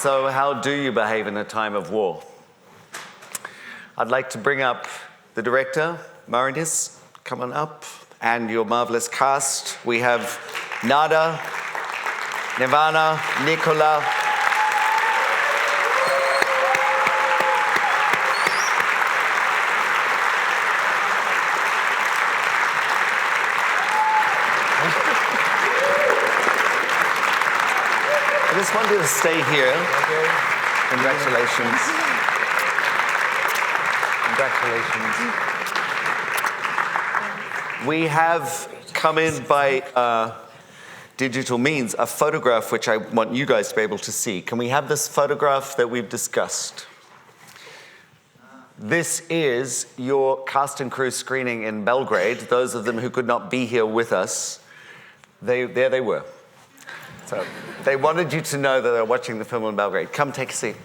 So how do you behave in a time of war? I'd like to bring up the director, Marinus, come on up, and your marvelous cast. We have Nada, Nirvana, Nicola. I just wanted to stay here. Okay. Congratulations. Congratulations. We have come in by digital means a photograph which I want you guys to be able to see. Can we have this photograph that we've discussed? This is your cast and crew screening in Belgrade. Those of them who could not be here with us, there they were. So they wanted you to know that they're watching the film in Belgrade. Come take a seat.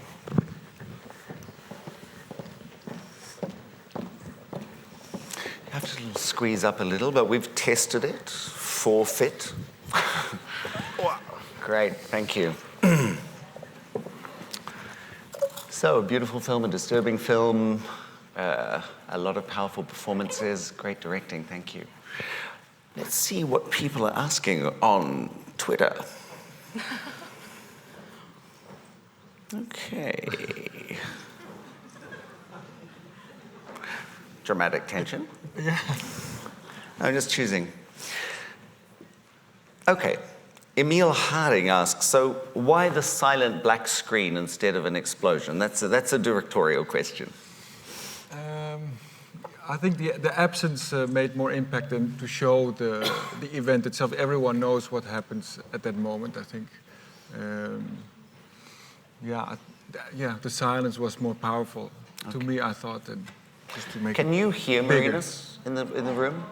You have to squeeze up a little, but we've tested it for fit. Great, thank you. So, a beautiful film, a disturbing film, a lot of powerful performances, great directing, thank you. Let's see what people are asking on Twitter. Okay. Dramatic tension. Yeah. I'm just choosing. Okay. Emil Harding asks, so why the silent black screen instead of an explosion? That's a directorial question. I think the absence made more impact than to show the event itself. Everyone knows what happens at that moment, I think. The silence was more powerful. Okay. To me, I thought that just to make Can you hear Marinus in the room?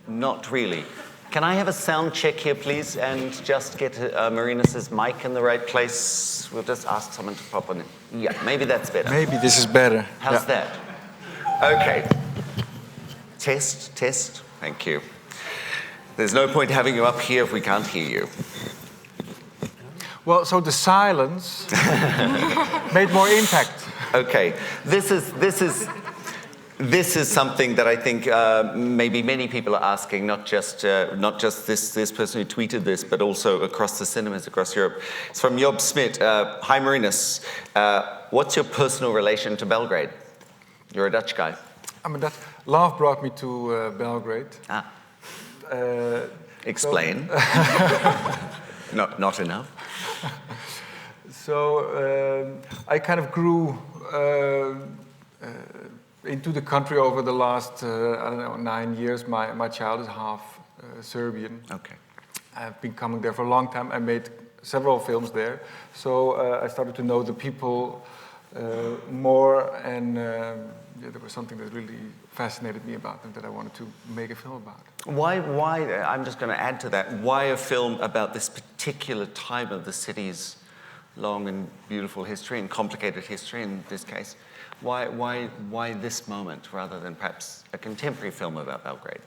Not really. Can I have a sound check here, please, and just get Marinus's mic in the right place? We'll just ask someone to pop on it. Yeah, maybe that's better. Maybe this is better. How's that? Okay. Test, test. Thank you. There's no point having you up here if we can't hear you. Well, so the silence made more impact. Okay. This is something that I think maybe many people are asking, not just this person who tweeted this, but also across the cinemas across Europe. It's from Job Smit. Hi, Marinus. What's your personal relation to Belgrade? You're a Dutch guy. I mean, love brought me to Belgrade. Explain. Not enough. So I kind of grew into the country over the last, 9 years. My child is half Serbian. Okay. I've been coming there for a long time. I made several films there. So I started to know the people more, and there was something that really fascinated me about them that I wanted to make a film about. Why, I'm just going to add to that, why a film about this particular time of the city's long and beautiful history and complicated history in this case? Why this moment rather than perhaps a contemporary film about Belgrade?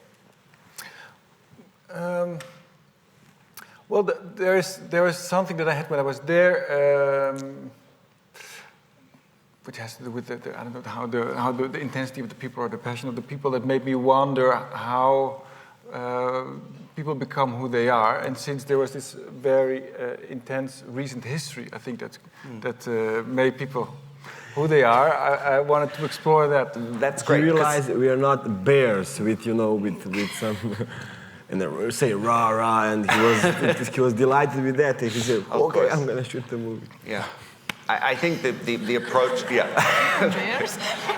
Well, there is something that I had when I was there, which has to do with I don't know how the intensity of the people or the passion of the people that made me wonder how people become who they are. And since there was this very intense recent history, I think that made people who they are. I wanted to explore that. That's great. You realize we are not bears with some. And they say rah rah, and he was delighted with that. And he said, "Okay, I'm gonna shoot the movie." Yeah. I think the approach,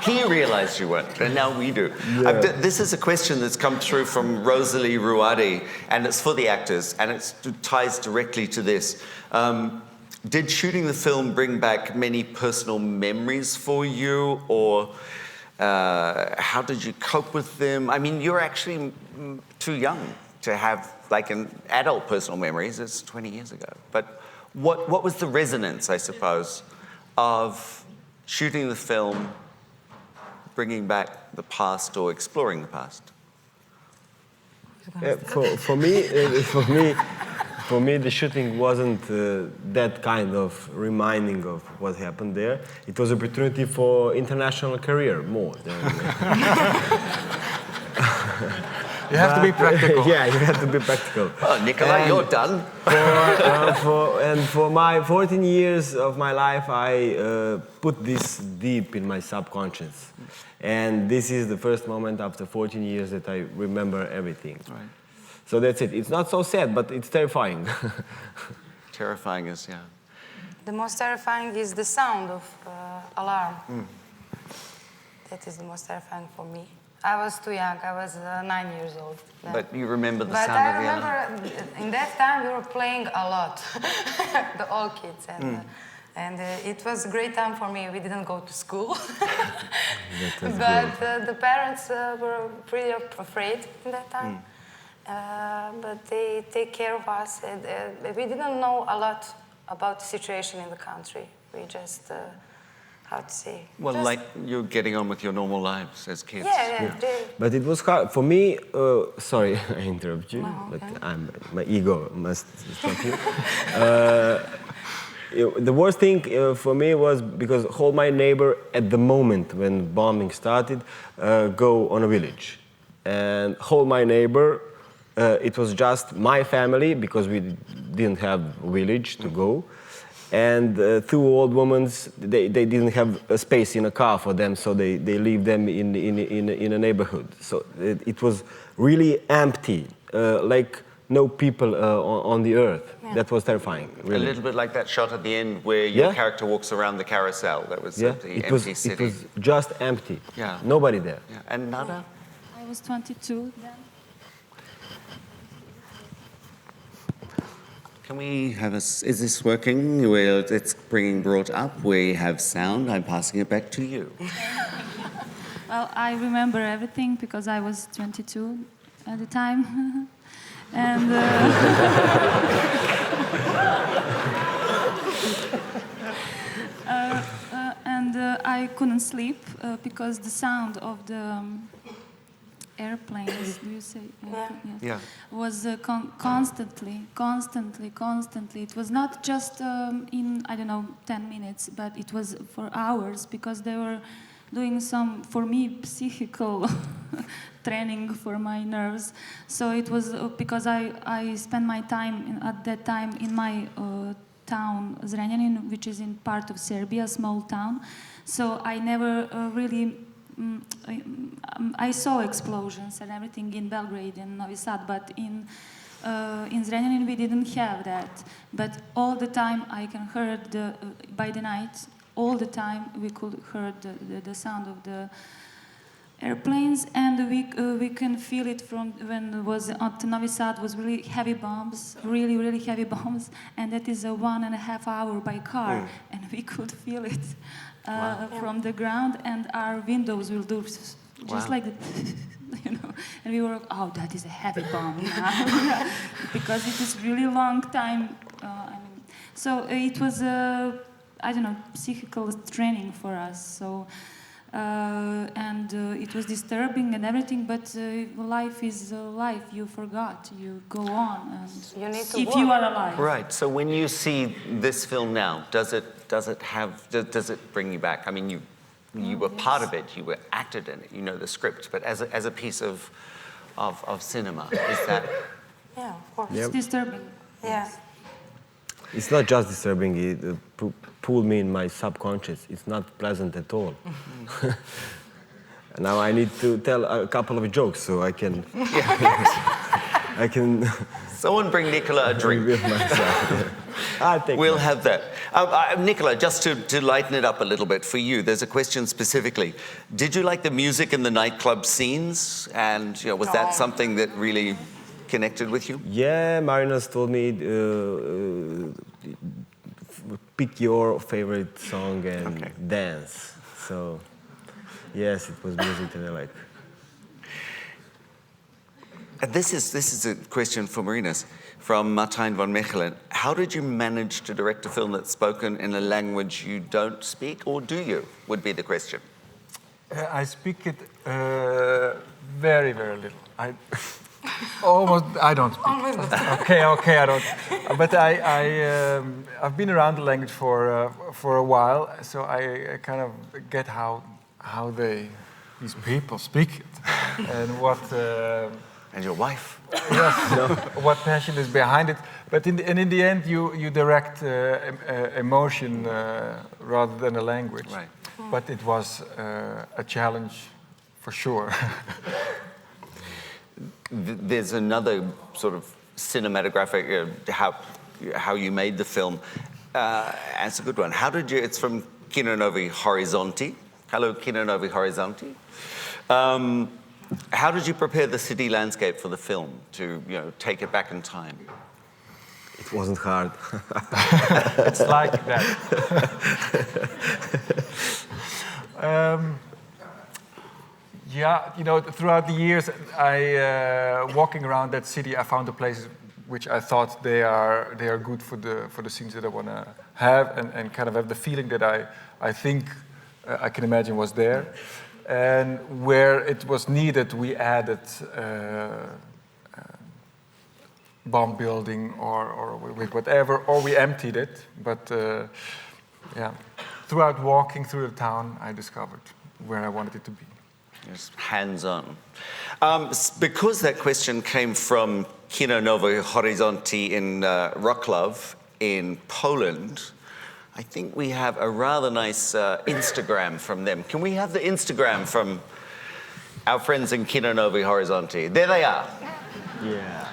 he realized you weren't, and now we do. Yeah. This is a question that's come through from Rosalie Ruadi, and it's for the actors, and it ties directly to this. Did shooting the film bring back many personal memories for you, or how did you cope with them? I mean, you're actually too young to have like an adult personal memories. It's 20 years ago, but what was the resonance, I suppose, of shooting the film, bringing back the past or exploring the past? For me, for me, the shooting wasn't that kind of reminding of what happened there. It was an opportunity for international career more than. You have to be practical. Yeah, you have to be practical. Oh, Nicola, you're done. For my 14 years of my life, I put this deep in my subconscious. And this is the first moment after 14 years that I remember everything. Right. So that's it. It's not so sad, but it's terrifying. Terrifying is, yeah. The most terrifying is the sound of alarm. That is the most terrifying for me. I was too young. I was 9 years old then. But you remember the But sound I of the alarm? remember in that time we were playing a lot, the all kids, and it was a great time for me. We didn't go to school, but the parents were pretty afraid in that time. But they take care of us. And, we didn't know a lot about the situation in the country. We just, how to say? Well, just, like you're getting on with your normal lives as kids. Yeah. But it was hard for me. Sorry, I interrupt you, No, but okay. my ego must stop you. The worst thing for me was because hold my neighbor at the moment when bombing started, go on a village, and hold my neighbor. It was just my family because we didn't have a village to go. And two old women, they didn't have a space in a car for them, so they leave them in a neighborhood. So it was really empty, like no people on the earth. Yeah. That was terrifying, really. A little bit like that shot at the end where your character walks around the carousel. That was the empty city. It was just empty. Yeah. Nobody there. Yeah. And Nada? I was 22 then. Can we have is this working? Well, it's brought up. We have sound. I'm passing it back to you. Well, I remember everything because I was 22 at the time. And I couldn't sleep because the sound of the airplanes, do you say? Yeah. Yes. Yeah. Was constantly. It was not just in, I don't know, 10 minutes, but it was for hours because they were doing some, for me, psychical training for my nerves. So it was because I spent my time at that time in my town, Zrenjanin, which is in part of Serbia, small town. So I never really... I saw explosions and everything in Belgrade and Novi Sad, but in Zrenjanin we didn't have that. But all the time I can hear by the night, all the time we could hear the sound of the airplanes, and we can feel it from when it was at Novi Sad was really heavy bombs, really heavy bombs, and that is a 1.5 hour by car, and we could feel it. From the ground, and our windows will do just like that, you know. And we were, oh, that is a heavy bomb now, because it is really long time. So it was I don't know, psychical training for us. So it was disturbing and everything, but life is life. You forgot. You go on, and you need to if work. you are alive. Right. So when you see this film now, does it bring you back? I mean, you were part of it. You were acted in it. You know the script. But as a piece of cinema, is that? Yeah, of course. It's disturbing. Yeah. It's not just disturbing. It pulled me in my subconscious. It's not pleasant at all. Now I need to tell a couple of jokes so I can. I can. Someone bring Nicola a drink. With myself. We'll have that. Nicola, just to lighten it up a little bit for you, there's a question specifically. Did you like the music in the nightclub scenes? And was that something that really connected with you? Yeah, Marinas told me pick your favorite song and dance. So, yes, it was music that I like. This is a question for Marinas from Martijn van Mechelen. How did you manage to direct a film that's spoken in a language you don't speak, or do you? Would be the question. I speak it very little. Almost, I don't speak. Almost the same. Okay, I don't. But I've been around the language for a while, so I kind of get how these people speak it, and what. And your wife. Yes, what passion is behind it. But in the end, you direct emotion rather than a language. Right. But it was a challenge, for sure. There's another sort of cinematographic how you made the film. It's a good one. How did you? It's from Kino Novi Horizonti. Hello, Kino Novi Horizonti. How did you prepare the city landscape for the film to, take it back in time? It wasn't hard. It's like that. Throughout the years, walking around that city, I found the places which I thought they are good for the scenes that I want to have, and kind of have the feeling that I think I can imagine was there. And where it was needed, we added bomb building or with whatever, or we emptied it. But throughout walking through the town, I discovered where I wanted it to be. Yes, hands-on. Because that question came from Kino Novi Horizonti in Wrocław in Poland, I think we have a rather nice Instagram from them. Can we have the Instagram from our friends in Kino Novi Horizonti? There they are. Yeah.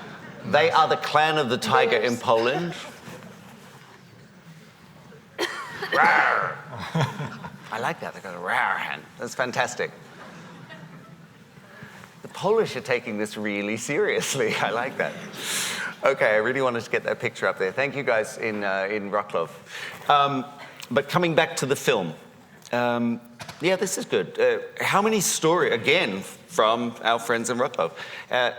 They are the clan of the tiger in Poland. Rawr. I like that. They've got a rawr hand. That's fantastic. The Polish are taking this really seriously. I like that. Okay, I really wanted to get that picture up there. Thank you guys in Wrocław. But coming back to the film, this is good. How many stories, again, from our friends in Wrocław,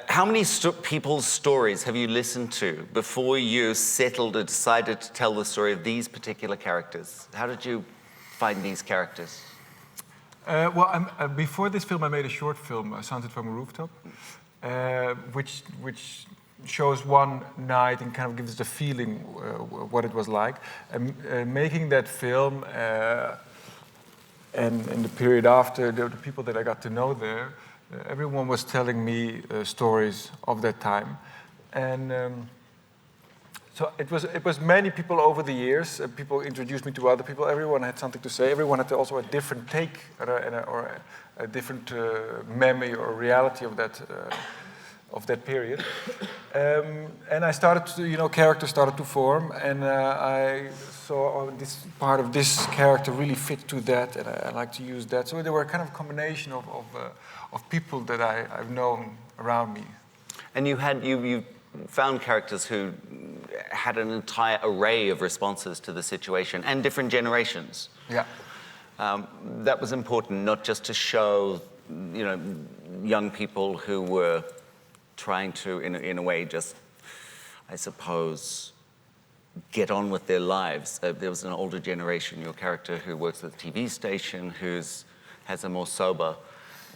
how many people's stories have you listened to before you settled or decided to tell the story of these particular characters? How did you find these characters? Before this film, I made a short film, Sunset from a Rooftop, which shows one night and kind of gives the feeling what it was like. Making that film and in the period after, the people that I got to know there, everyone was telling me stories of that time, and so it was many people over the years. People introduced me to other people. Everyone had something to say. Everyone had also a different take or a different memory or reality of that period. And I started to, characters started to form, and I saw this part of this character really fit to that, and I like to use that. So there were kind of a combination of people that I've known around me. And you found characters who had an entire array of responses to the situation and different generations. Yeah. That was important, not just to show, young people who were trying to, in a way, just, I suppose, get on with their lives. There was an older generation, your character who works at the TV station, has a more sober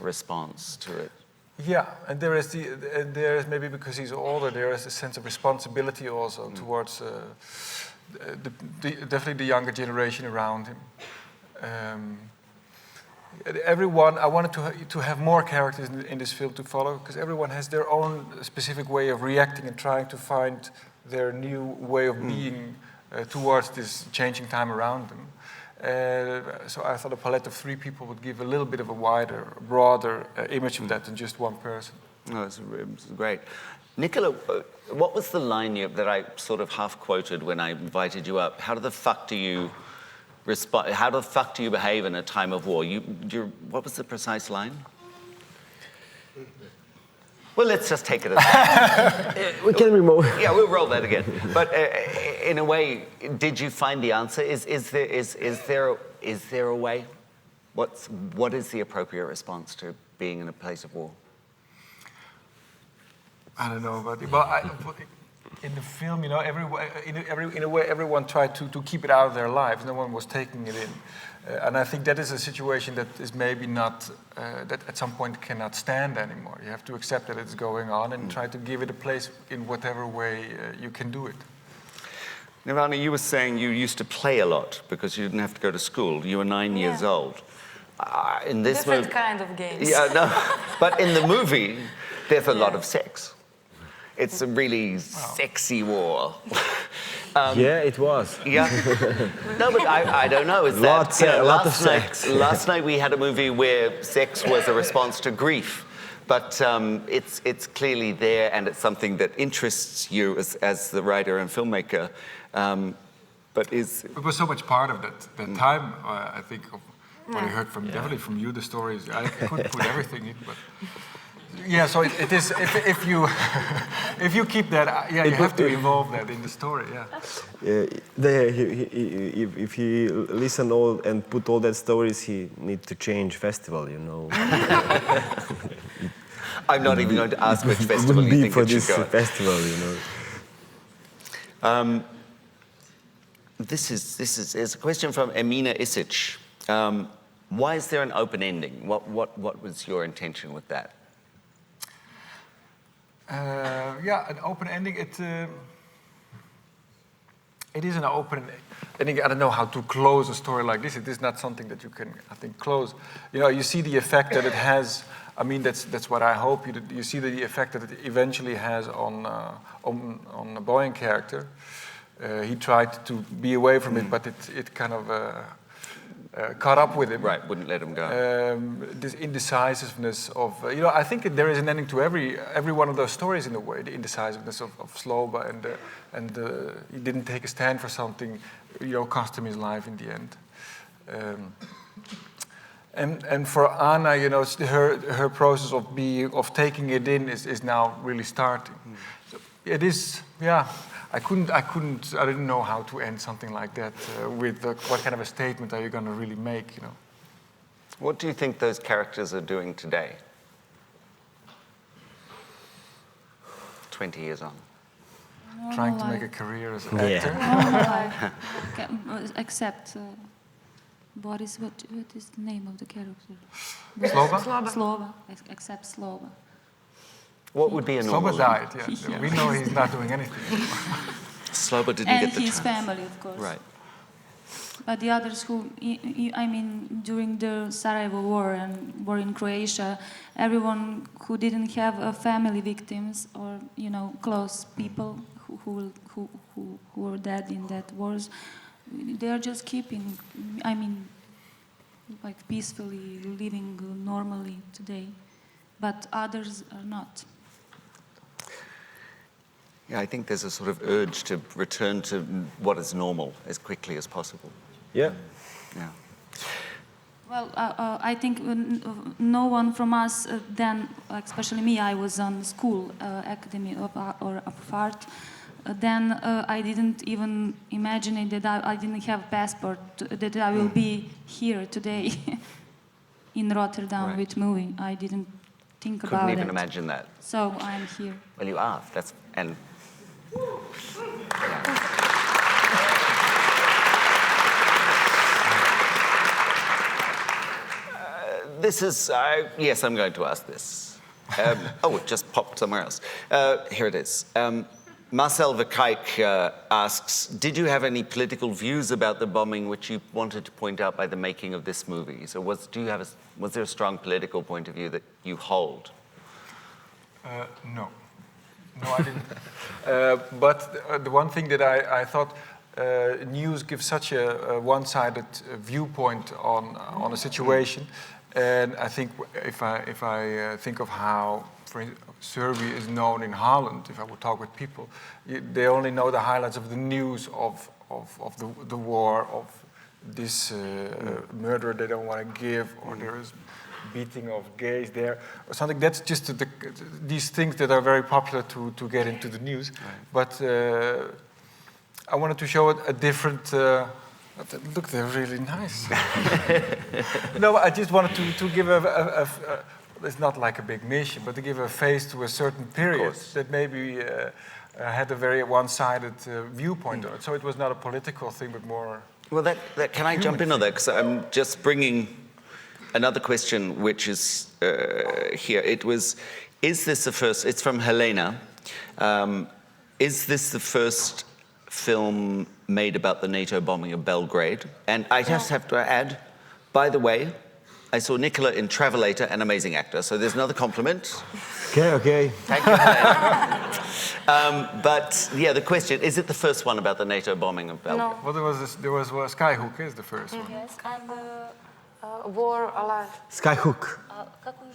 response to it. Yeah, and there is maybe because he's older, there is a sense of responsibility also towards definitely the younger generation around him. Everyone, I wanted to have more characters in this film to follow, because everyone has their own specific way of reacting and trying to find their new way of being towards this changing time around them. So I thought a palette of 3 people would give a little bit of a wider, broader image of that than just one person. No, it's great. Nicola, what was the line that I sort of half quoted when I invited you up? How the fuck do you respond? How the fuck do you behave in a time of war? What was the precise line? Well, let's just take it as that. We can remove. Yeah, we'll roll that again. But in a way, did you find the answer? Is there a way? What is the appropriate response to being in a place of war? I don't know, but in the film, you know, in a way, everyone tried to keep it out of their lives. No one was taking it in. And I think that is a situation that is maybe not, that at some point cannot stand anymore. You have to accept that it's going on and try to give it a place in whatever way you can do it. Nirvana, you were saying you used to play a lot because you didn't have to go to school. You were 9 years old. In this Different movie, kind of games. yeah, no, but in the movie, there's a lot of sex. It's a really sexy war. Yeah, it was. Yeah. No, but I don't know. It's Lots, that, you know, a lot of last sex. Last night we had a movie where sex was a response to grief. But it's clearly there, and it's something that interests you as the writer and filmmaker. But it was so much part of that time. I think of what I heard from definitely from you, the stories. I couldn't put everything in, but yeah. So it is if you if you keep that, you have to involve that in the story. Yeah. If he listen all and put all that stories, he need to change festival, you know. I'm not even going to ask which festival Would you be think for it should this go. festival, you know. This is a question from Emina Isic. Why is there an open ending? What was your intention with that? Yeah, an open ending. It is an open ending. I don't know how to close a story like this. It is not something that you can, I think, close. You know, you see the effect that it has. I mean, that's what I hope. You see the effect that it eventually has on the Boyan character. He tried to be away from it, but it kind of caught up with him. Right, wouldn't let him go. This indecisiveness of, you know, I think there is an ending to every one of those stories in a way. The indecisiveness of Sloba and he didn't take a stand for something, you know, cost him his life in the end. And for Anna, you know, her process of taking it in is now really starting. So it is, yeah. I didn't know how to end something like that with what kind of a statement are you going to really make, you know. What do you think those characters are doing today? 20 years on. Trying to make a career as an Yeah. actor. Except Boris, what is the name of the character? Sloba? Slova, except Slova. What would be a normal Sloba died, yeah. We know he's not doing anything. Sloba didn't And get the his chance. family, of course. Right. But the others who, I mean, during the Sarajevo War and war in Croatia, everyone who didn't have family victims or, you know, close people who were dead in that wars, they are just keeping, I mean, like peacefully living normally today, but others are not. Yeah, I think there's a sort of urge to return to what is normal as quickly as possible. Yeah. Yeah. Well, I think no one from us then, especially me, I was on school, Academy of Art. Then I didn't even imagine it that I didn't have passport, that I will be here today in Rotterdam with movie. I didn't think about it. Couldn't even imagine that. So I'm here. Well, you are. And this is, yes, I'm going to ask this. Oh, it just popped somewhere else. Here it is. Marcel Verkijk asks, did you have any political views about the bombing which you wanted to point out by the making of this movie? So was there a strong political point of view that you hold? No. No, I didn't. But the one thing that I thought, news gives such a one-sided viewpoint on a situation. And I think if I think of how Serbia is known in Holland, if I would talk with people, they only know the highlights of the news of the war, of this murder they don't want to give, or there is beating of gays there, or something. That's just these things that are very popular to get into the news. Right. But I wanted to show a different. Look, they're really nice. No, I just wanted to give it's not like a big mission, but to give a face to a certain period that maybe had a very one-sided viewpoint on it. So it was not a political thing, but more... Well, can I jump in on that? Because I'm just bringing another question, which is here. Is this the first, it's from Helena. Is this the first film made about the NATO bombing of Belgrade? And I just have to add, by the way, I saw Nicola in Travelator, an amazing actor. So there's another compliment. Okay. Thank you, Helena. But yeah, the question, is it the first one about the NATO bombing of Belgrade? No. Well, there was Skyhook is the first one. Yes, and War alive. Skyhook.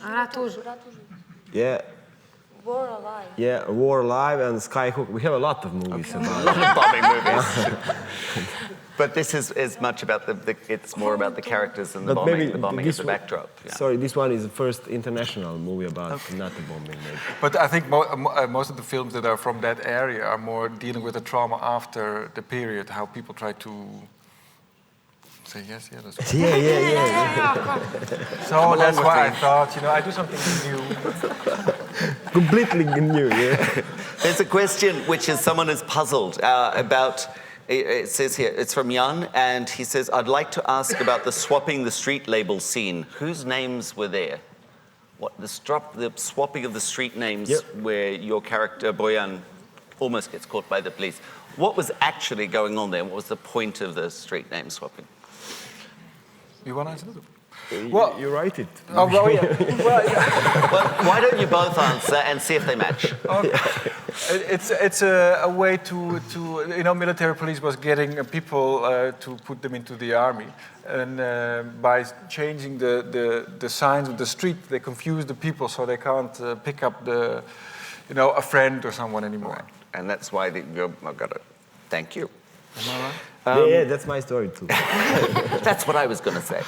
Ratužu. Yeah. War Alive. Yeah, War Alive and Skyhook. We have a lot of movies about Bombing movies. But this is as much about it's more about the characters and the But bombing. maybe The bombing this is the backdrop. Yeah. Sorry, this one is the first international movie about NATO bombing. Maybe. But I think most of the films that are from that area are more dealing with the trauma after the period, how people try to say yes, that's right. Yeah. So that's why I thought, I do something new. Completely new, yeah. There's a question which is someone is puzzled about. It says here, it's from Jan, and he says, I'd like to ask about the swapping the street label scene. Whose names were there? What the swapping of the street names where your character, Boyan, almost gets caught by the police. What was actually going on there? What was the point of the street name swapping? You want to answer that? Well, you write it. Oh, well, yeah. Well, why don't you both answer and see if they match? It's a way to military police was getting people to put them into the army, and by changing the signs of the street, they confuse the people, so they can't pick up a friend or someone anymore. Right. And that's why I've got it. Thank you. Am I right? Yeah, that's my story too. That's what I was going to say.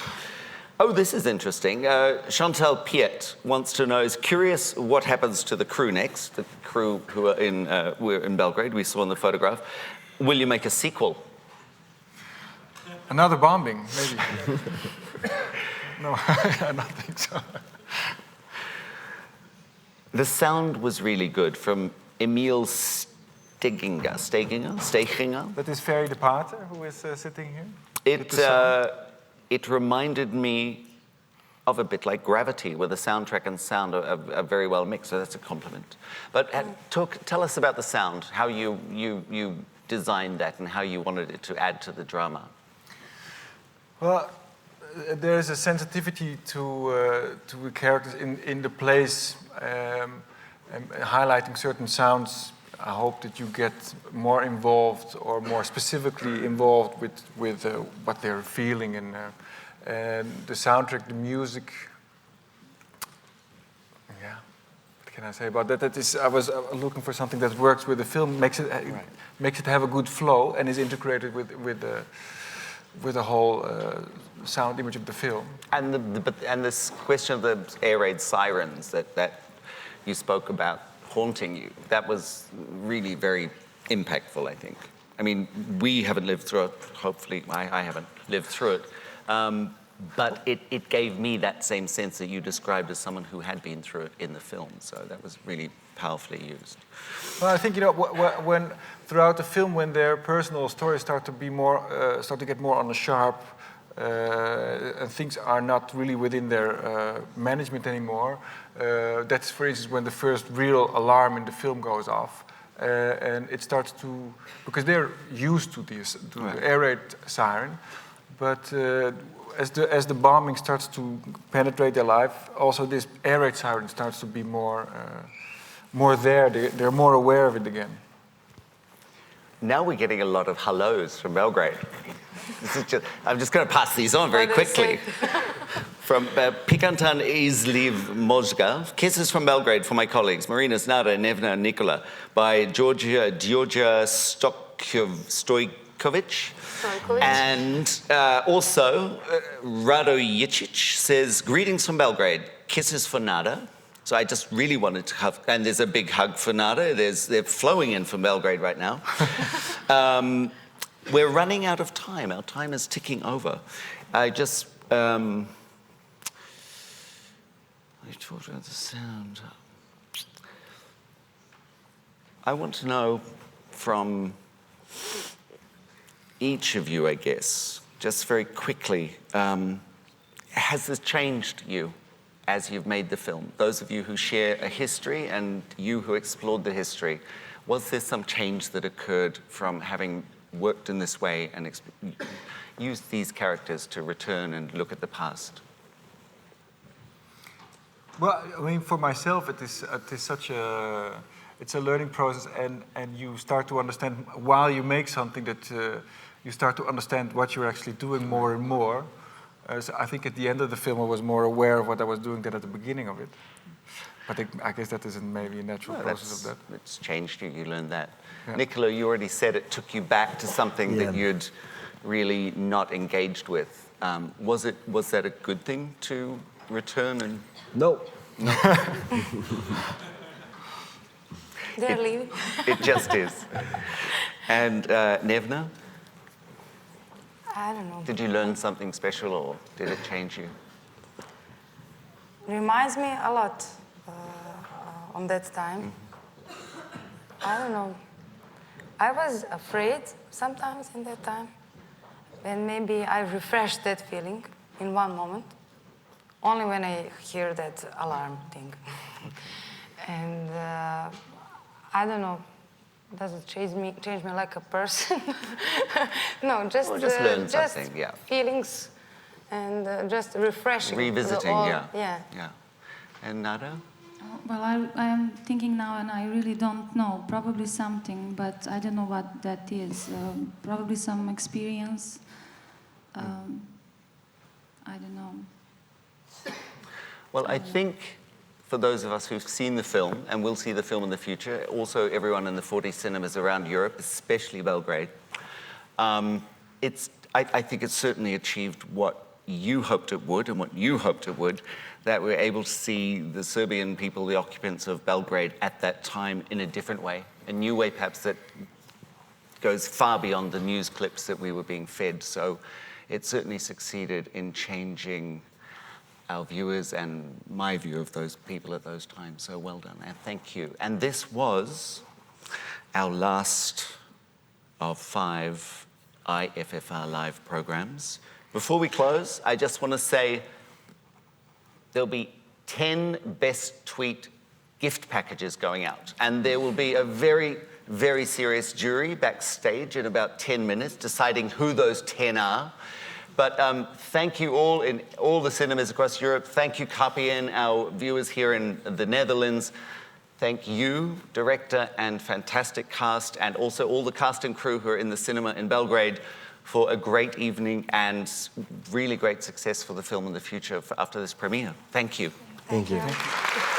Oh, this is interesting. Chantal Piet wants to know, is curious what happens to the crew next, the crew who are were in Belgrade, we saw in the photograph. Will you make a sequel? Another bombing, maybe. No, I don't think so. The sound was really good from Emil Steginger. That is Ferry de Pater, who is sitting here. It reminded me of a bit like Gravity, where the soundtrack and sound are very well mixed, so that's a compliment. But tell us about the sound, how you designed that and how you wanted it to add to the drama. Well, there is a sensitivity to the characters in the place, highlighting certain sounds. I hope that you get more involved or more specifically involved with what they're feeling and the soundtrack, the music. Yeah, what can I say about that? That is, I was looking for something that works with the film, makes it have a good flow and is integrated with the whole sound image of the film. And this question of the air raid sirens that you spoke about haunting you, that was really very impactful, I think. I mean, we haven't lived through it, hopefully I haven't lived through it, but it gave me that same sense that you described as someone who had been through it in the film, so that was really powerfully used. Well, I think, when throughout the film, when their personal stories start to get more on the sharp, and things are not really within their management anymore. That's, for instance, when the first real alarm in the film goes off, and it starts to, because they're used to the air raid siren, but as the bombing starts to penetrate their life, also this air raid siren starts to be more there. They're more aware of it again. Now we're getting a lot of hellos from Belgrade. I'm just going to pass these on very quickly. From Pikantan Izliv Mozga, kisses from Belgrade for my colleagues, Marina Znada, Nevna, and Nikola, by Georgia Stojkovic. And also, Rado Jicic says, greetings from Belgrade, kisses for Nada. So I just really wanted to hug, and there's a big hug for Nada. They're flowing in from Belgrade right now. We're running out of time. Our time is ticking over. I just, We talked about the sound. I want to know from each of you, I guess, just very quickly, has this changed you as you've made the film? Those of you who share a history and you who explored the history, was there some change that occurred from having worked in this way and used these characters to return and look at the past? Well, I mean, for myself, it is such it's a learning process, and you start to understand while you make something that you start to understand what you're actually doing more and more. So I think at the end of the film, I was more aware of what I was doing than at the beginning of it. But I guess that isn't maybe a natural process of that. It's changed you, you learned that. Yeah. Nicola, you already said it took you back to something that you'd really not engaged with. Was that a good thing to return and... No. They're leaving. It just is. And Nevna, I don't know. did you learn something special or did it change you? Reminds me a lot on that time. I don't know. I was afraid sometimes in that time. And maybe I refreshed that feeling in one moment. Only when I hear that alarm thing. And I don't know, does it change me like a person? No, just learn something, yeah. Feelings and just refreshing. Revisiting, yeah. Yeah. And Nada? Well, I am thinking now, and I really don't know. Probably something, but I don't know what that is. Probably some experience. I don't know. Well, I think for those of us who've seen the film and will see the film in the future, also everyone in the 40 cinemas around Europe, especially Belgrade, I think it's certainly achieved what you hoped it would and what you hoped it would, that we're able to see the Serbian people, the occupants of Belgrade at that time in a different way, a new way perhaps that goes far beyond the news clips that we were being fed. So it certainly succeeded in changing our viewers and my view of those people at those times. So well done, and thank you. And this was our last of 5 IFFR live programs. Before we close, I just want to say there'll be 10 best tweet gift packages going out, and there will be a very, very serious jury backstage in about 10 minutes deciding who those 10 are. But thank you all in all the cinemas across Europe. Thank you, KPN, our viewers here in the Netherlands. Thank you, director and fantastic cast, and also all the cast and crew who are in the cinema in Belgrade for a great evening and really great success for the film in the future after this premiere. Thank you. Thank you. Thank you.